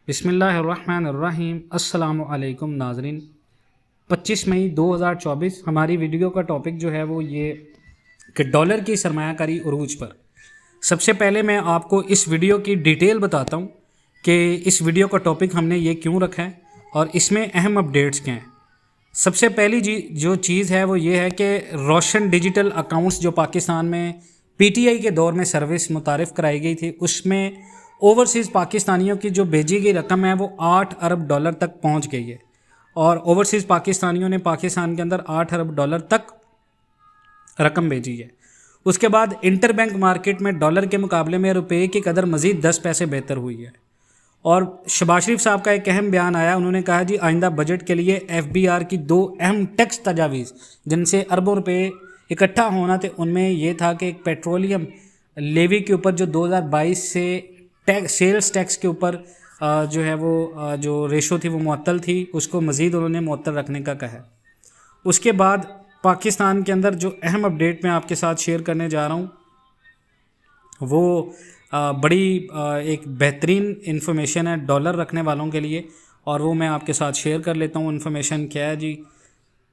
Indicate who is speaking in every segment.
Speaker 1: بسم اللہ الرحمن الرحیم۔ السلام علیکم ناظرین، 25 مئی 2024 ہماری ویڈیو کا ٹاپک جو ہے وہ یہ کہ ڈالر کی سرمایہ کاری عروج پر۔ سب سے پہلے میں آپ کو اس ویڈیو کی ڈیٹیل بتاتا ہوں کہ اس ویڈیو کا ٹاپک ہم نے یہ کیوں رکھا ہے اور اس میں اہم اپڈیٹس کیا ہیں۔ سب سے پہلی جو چیز ہے وہ یہ ہے کہ روشن ڈیجیٹل اکاؤنٹس جو پاکستان میں پی ٹی آئی کے دور میں سروس متعارف کرائی گئی تھی، اس میں اوورسیز پاکستانیوں کی جو بھیجی گئی رقم ہے وہ 8 ارب ڈالر تک پہنچ گئی ہے، اور اوورسیز پاکستانیوں نے پاکستان کے اندر 8 ارب ڈالر تک رقم بھیجی ہے۔ اس کے بعد انٹر بینک مارکیٹ میں ڈالر کے مقابلے میں روپے کی قدر مزید 10 پیسے بہتر ہوئی ہے، اور شہباز شریف صاحب کا ایک اہم بیان آیا۔ انہوں نے کہا جی آئندہ بجٹ کے لیے ایف بی آر کی 2 اہم ٹیکس تجاویز جن سے اربوں روپے اکٹھا ہونا تھے، ان میں یہ تھا کہ ایک پیٹرولیم لیوی کے اوپر جو 2022 سے سیلز ٹیکس کے اوپر جو ہے وہ جو ریشو تھی وہ معطل تھی، اس کو مزید انہوں نے معطل رکھنے کا کہا ہے۔ اس کے بعد پاکستان کے اندر جو اہم اپڈیٹ میں آپ کے ساتھ شیئر کرنے جا رہا ہوں وہ بڑی ایک بہترین انفارمیشن ہے ڈالر رکھنے والوں کے لیے، اور وہ میں آپ کے ساتھ شیئر کر لیتا ہوں۔ انفارمیشن کیا ہے جی؟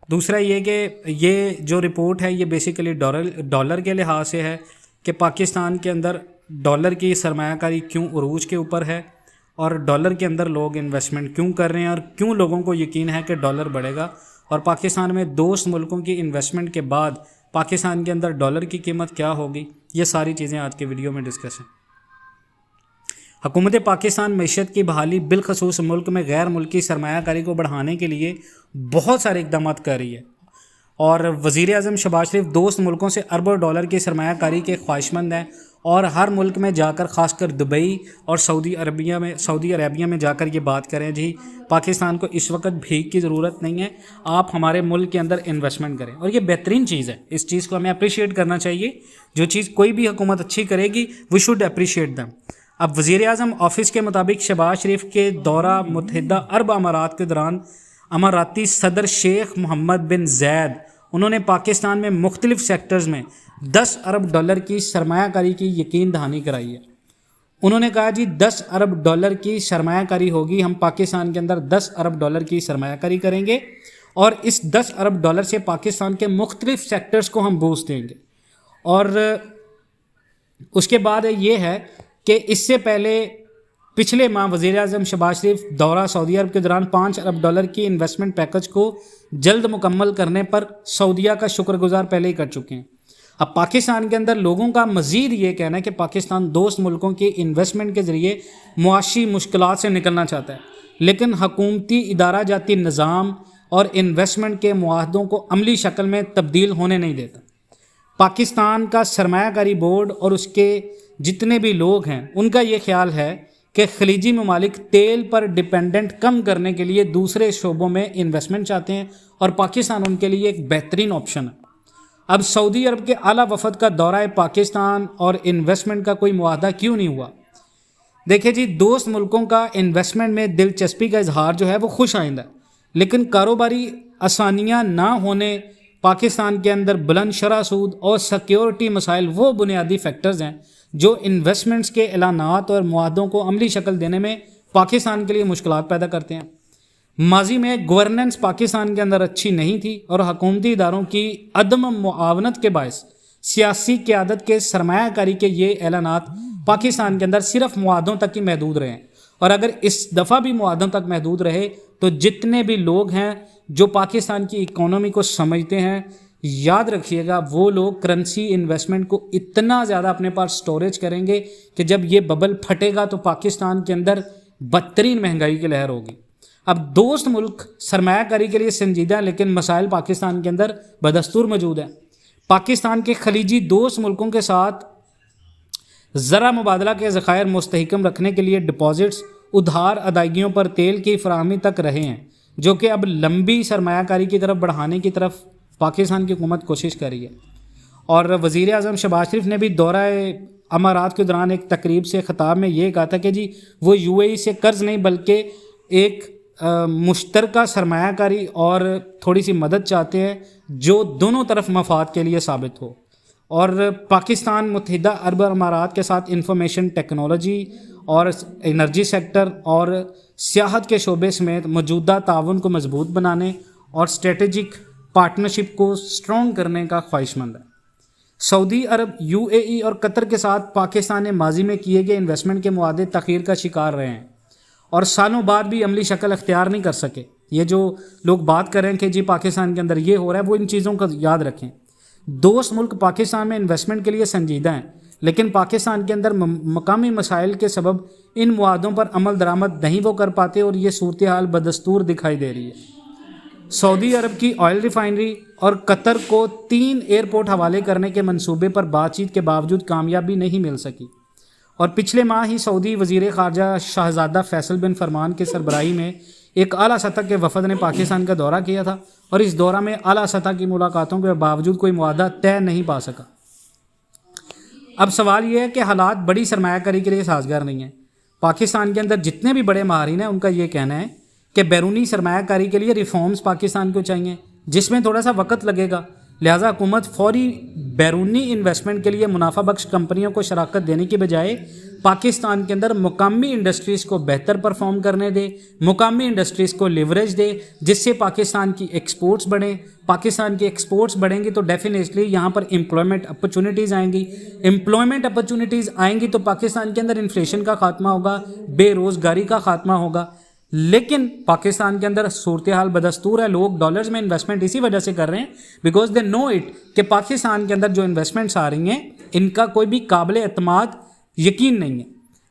Speaker 1: دوسرا یہ کہ یہ جو رپورٹ ہے یہ بیسیکلی ڈالر کے لحاظ سے ہے کہ پاکستان کے اندر ڈالر کی سرمایہ کاری کیوں عروج کے اوپر ہے، اور ڈالر کے اندر لوگ انویسٹمنٹ کیوں کر رہے ہیں، اور کیوں لوگوں کو یقین ہے کہ ڈالر بڑھے گا، اور پاکستان میں دوست ملکوں کی انویسٹمنٹ کے بعد پاکستان کے اندر ڈالر کی قیمت کیا ہوگی۔ یہ ساری چیزیں آج کے ویڈیو میں ڈسکس ہیں۔ حکومت پاکستان معیشت کی بحالی بالخصوص ملک میں غیر ملکی سرمایہ کاری کو بڑھانے کے لیے بہت سارے اقدامات کر رہی ہے، اور وزیر اعظم شہباز شریف دوست ملکوں سے اربوں ڈالر کی سرمایہ کاری کے خواہش مند ہیں، اور ہر ملک میں جا کر خاص کر دبئی اور سعودی عربیہ میں جا کر یہ بات کریں جی پاکستان کو اس وقت بھیک کی ضرورت نہیں ہے، آپ ہمارے ملک کے اندر انویسٹمنٹ کریں، اور یہ بہترین چیز ہے۔ اس چیز کو ہمیں اپریشیٹ کرنا چاہیے۔ جو چیز کوئی بھی حکومت اچھی کرے گی وی شوڈ اپریشیٹ دم۔ اب وزیر اعظم آفس کے مطابق شہباز شریف کے دورہ متحدہ عرب امارات کے دوران اماراتی صدر شیخ محمد بن زید انہوں نے پاکستان میں مختلف سیکٹرز میں 10 ارب ڈالر کی سرمایہ کاری کی یقین دہانی کرائی ہے۔ انہوں نے کہا جی 10 ارب ڈالر کی سرمایہ کاری ہوگی، ہم پاکستان کے اندر 10 ارب ڈالر کی سرمایہ کاری کریں گے، اور اس 10 ارب ڈالر سے پاکستان کے مختلف سیکٹرز کو ہم بوسٹ دیں گے۔ اور اس کے بعد یہ ہے کہ اس سے پہلے پچھلے ماہ وزیر اعظم شہباز شریف دورہ سعودی عرب کے دوران 5 ارب ڈالر کی انویسٹمنٹ پیکج کو جلد مکمل کرنے پر سعودیہ کا شکر گزار پہلے ہی کر چکے ہیں۔ اب پاکستان کے اندر لوگوں کا مزید یہ کہنا ہے کہ پاکستان دوست ملکوں کی انویسٹمنٹ کے ذریعے معاشی مشکلات سے نکلنا چاہتا ہے، لیکن حکومتی ادارہ جاتی نظام اور انویسٹمنٹ کے معاہدوں کو عملی شکل میں تبدیل ہونے نہیں دیتا۔ پاکستان کا سرمایہ کاری بورڈ اور اس کے جتنے بھی لوگ ہیں ان کا یہ خیال ہے کہ خلیجی ممالک تیل پر ڈیپینڈنٹ کم کرنے کے لیے دوسرے شعبوں میں انویسٹمنٹ چاہتے ہیں، اور پاکستان ان کے لیے ایک بہترین آپشن ہے۔ اب سعودی عرب کے اعلیٰ وفد کا دورہ پاکستان اور انویسٹمنٹ کا کوئی معاہدہ کیوں نہیں ہوا؟ دیکھیں جی دوست ملکوں کا انویسٹمنٹ میں دلچسپی کا اظہار جو ہے وہ خوش آئندہ ہے، لیکن کاروباری آسانیاں نہ ہونے، پاکستان کے اندر بلند شرح سود اور سیکیورٹی مسائل وہ بنیادی فیکٹرز ہیں جو انویسٹمنٹس کے اعلانات اور معاہدوں کو عملی شکل دینے میں پاکستان کے لیے مشکلات پیدا کرتے ہیں۔ ماضی میں گورننس پاکستان کے اندر اچھی نہیں تھی، اور حکومتی اداروں کی عدم معاونت کے باعث سیاسی قیادت کے سرمایہ کاری کے یہ اعلانات پاکستان کے اندر صرف معاہدوں تک ہی محدود رہے ہیں، اور اگر اس دفعہ بھی معاہدوں تک محدود رہے تو جتنے بھی لوگ ہیں جو پاکستان کی اکانومی کو سمجھتے ہیں، یاد رکھیے گا وہ لوگ کرنسی انویسٹمنٹ کو اتنا زیادہ اپنے پاس سٹوریج کریں گے کہ جب یہ ببل پھٹے گا تو پاکستان کے اندر بدترین مہنگائی کی لہر ہوگی۔ اب دوست ملک سرمایہ کاری کے لیے سنجیدہ ہیں، لیکن مسائل پاکستان کے اندر بدستور موجود ہیں۔ پاکستان کے خلیجی دوست ملکوں کے ساتھ زرع مبادلہ کے ذخائر مستحکم رکھنے کے لیے ڈپازٹس ادھار ادائیگیوں پر تیل کی فراہمی تک رہے ہیں، جو کہ اب لمبی سرمایہ کاری کی طرف بڑھانے کی طرف پاکستان کی حکومت کوشش کر رہی ہے۔ اور وزیر اعظم شہباز شریف نے بھی دورہ امارات کے دوران ایک تقریب سے خطاب میں یہ کہا تھا کہ جی وہ یو اے ای سے قرض نہیں بلکہ ایک مشترکہ سرمایہ کاری اور تھوڑی سی مدد چاہتے ہیں جو دونوں طرف مفاد کے لیے ثابت ہو، اور پاکستان متحدہ عرب امارات کے ساتھ انفارمیشن ٹیکنالوجی اور انرجی سیکٹر اور سیاحت کے شعبے سمیت موجودہ تعاون کو مضبوط بنانے اور اسٹریٹجک پارٹنرشپ کو اسٹرانگ کرنے کا خواہش مند ہے۔ سعودی عرب، یو اے ای اور قطر کے ساتھ پاکستان نے ماضی میں کیے گئے انویسٹمنٹ کے معاہدے تاخیر کا شکار رہے ہیں اور سالوں بعد بھی عملی شکل اختیار نہیں کر سکے۔ یہ جو لوگ بات کر رہے ہیں کہ جی پاکستان کے اندر یہ ہو رہا ہے، وہ ان چیزوں کا یاد رکھیں۔ دوست ملک پاکستان میں انویسٹمنٹ کے لیے سنجیدہ ہیں، لیکن پاکستان کے اندر مقامی مسائل کے سبب ان معاہدوں پر عمل درآمد نہیں وہ کر پاتے اور یہ صورتحال بدستور دکھائی دے رہی ہے۔ سعودی عرب کی آئل ریفائنری اور قطر کو 3 ایئرپورٹ حوالے کرنے کے منصوبے پر بات چیت کے باوجود کامیابی نہیں مل سکی، اور پچھلے ماہ ہی سعودی وزیر خارجہ شہزادہ فیصل بن فرمان کی سربراہی میں ایک اعلیٰ سطح کے وفد نے پاکستان کا دورہ کیا تھا، اور اس دورہ میں اعلیٰ سطح کی ملاقاتوں کے باوجود کوئی معاہدہ طے نہیں پا سکا۔ اب سوال یہ ہے کہ حالات بڑی سرمایہ کاری کے لیے سازگار نہیں ہیں۔ پاکستان کے اندر جتنے بھی بڑے ماہرین ہیں ان کا یہ کہنا ہے کہ بیرونی سرمایہ کاری کے لیے ریفارمز پاکستان کو چاہیے، جس میں تھوڑا سا وقت لگے گا، لہٰذا حکومت فوری بیرونی انویسٹمنٹ کے لیے منافع بخش کمپنیوں کو شراکت دینے کی بجائے پاکستان کے اندر مقامی انڈسٹریز کو بہتر پرفارم کرنے دے، مقامی انڈسٹریز کو لیوریج دے، جس سے پاکستان کی ایکسپورٹس بڑھیں۔ پاکستان کی ایکسپورٹس بڑھیں گی تو ڈیفینیٹلی یہاں پر امپلائمنٹ اپرچونیٹیز آئیں گی، امپلائمنٹ اپرچونیٹیز آئیں گی تو پاکستان کے اندر انفلیشن کا خاتمہ ہوگا، بے روزگاری کا خاتمہ ہوگا۔ لیکن پاکستان کے اندر صورتحال بدستور ہے، لوگ ڈالرز میں انویسٹمنٹ اسی وجہ سے کر رہے ہیں بیکاز دے نو اٹ کہ پاکستان کے اندر جو انویسٹمنٹس آ رہی ہیں ان کا کوئی بھی قابل اعتماد یقین نہیں ہے۔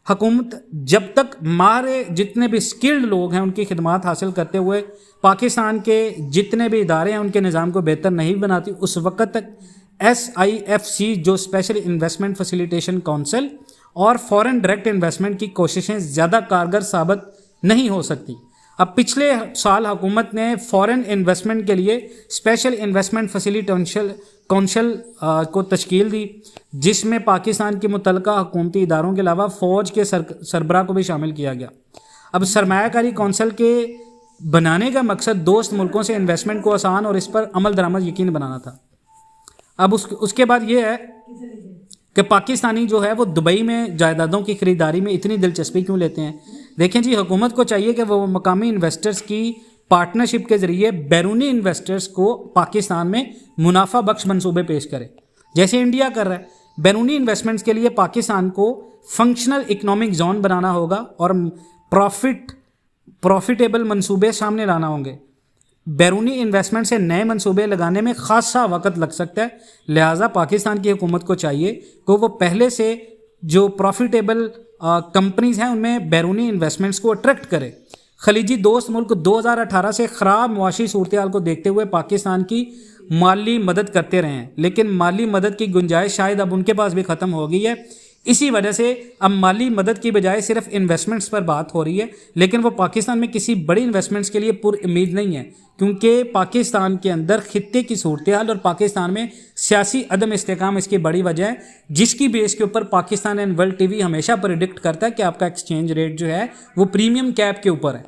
Speaker 1: حکومت جب تک ماہر جتنے بھی اسکلڈ لوگ ہیں ان کی خدمات حاصل کرتے ہوئے پاکستان کے جتنے بھی ادارے ہیں ان کے نظام کو بہتر نہیں بناتی، اس وقت تک SIFC جو اسپیشل انویسٹمنٹ فیسیلیٹیشن کونسل اور فورن ڈائریکٹ انویسٹمنٹ کی کوششیں زیادہ کارگر ثابت نہیں ہو سکتی۔ اب پچھلے سال حکومت نے فورن انویسٹمنٹ کے لیے اسپیشل انویسٹمنٹ فیسیلیٹیشن کونسل کو تشکیل دی، جس میں پاکستان کے متعلقہ حکومتی اداروں کے علاوہ فوج کے سربراہ کو بھی شامل کیا گیا۔ اب سرمایہ کاری کونسل کے بنانے کا مقصد دوست ملکوں سے انویسٹمنٹ کو آسان اور اس پر عمل درآمد یقین بنانا تھا۔ اب اس کے بعد یہ ہے کہ پاکستانی جو ہے وہ دبئی میں جائیدادوں کی خریداری میں اتنی دلچسپی کیوں لیتے ہیں؟ دیکھیں جی، حکومت کو چاہیے کہ وہ مقامی انویسٹرز کی پارٹنرشپ کے ذریعے بیرونی انویسٹرز کو پاکستان میں منافع بخش منصوبے پیش کرے، جیسے انڈیا کر رہا ہے۔ بیرونی انویسٹمنٹس کے لیے پاکستان کو فنکشنل اکنامک زون بنانا ہوگا اور پروفیٹیبل منصوبے سامنے لانا ہوں گے۔ بیرونی انویسٹمنٹ سے نئے منصوبے لگانے میں خاصا وقت لگ سکتا ہے، لہٰذا پاکستان کی حکومت کو چاہیے کہ وہ پہلے سے جو پروفیٹیبل کمپنیز ہیں ان میں بیرونی انویسٹمنٹس کو اٹریکٹ کرے۔ خلیجی دوست ملک 2018 سے خراب معاشی صورتحال کو دیکھتے ہوئے پاکستان کی مالی مدد کرتے رہے ہیں، لیکن مالی مدد کی گنجائش شاید اب ان کے پاس بھی ختم ہو گئی ہے۔ اسی وجہ سے اب مالی مدد کی بجائے صرف انویسٹمنٹس پر بات ہو رہی ہے، لیکن وہ پاکستان میں کسی بڑی انویسٹمنٹس کے لیے پر امید نہیں ہے، کیونکہ پاکستان کے اندر خطے کی صورتحال اور پاکستان میں سیاسی عدم استحکام اس کی بڑی وجہ ہے، جس کی بیس کے اوپر Pakistan and world T V ہمیشہ پریڈکٹ کرتا ہے کہ آپ کا ایکسچینج ریٹ جو ہے وہ پریمیم کیپ کے اوپر ہے۔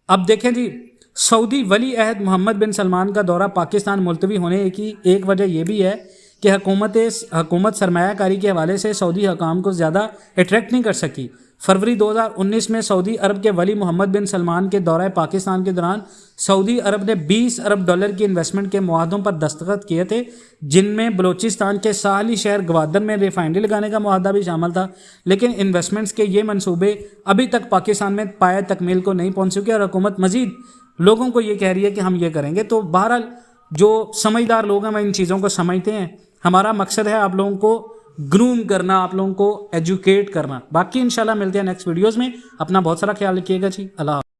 Speaker 1: اب دیکھیں جی، سعودی ولی عہد محمد بن سلمان کا دورہ پاکستان ملتوی ہونے کی ایک وجہ یہ بھی ہے کہ حکومت سرمایہ کاری کے حوالے سے سعودی حکام کو زیادہ اٹریکٹ نہیں کر سکی۔ فروری 2019 میں سعودی عرب کے ولی محمد بن سلمان کے دورہ پاکستان کے دوران سعودی عرب نے $20 ارب کی انویسٹمنٹ کے معاہدوں پر دستخط کیے تھے، جن میں بلوچستان کے ساحلی شہر گوادر میں ریفائنری لگانے کا معاہدہ بھی شامل تھا، لیکن انویسٹمنٹس کے یہ منصوبے ابھی تک پاکستان میں پایہ تکمیل کو نہیں پہنچ چکے، اور حکومت مزید لوگوں کو یہ کہہ رہی ہے کہ ہم یہ کریں گے۔ تو بہرحال جو سمجھدار لوگ ہیں وہ ان چیزوں کو سمجھتے ہیں۔ ہمارا مقصد ہے آپ لوگوں کو گروم کرنا، آپ لوگوں کو ایجوکیٹ کرنا۔ باقی انشاءاللہ ملتے ہیں نیکسٹ ویڈیوز میں۔ اپنا بہت سارا خیال رکھیے گا جی، اللہ حافظ۔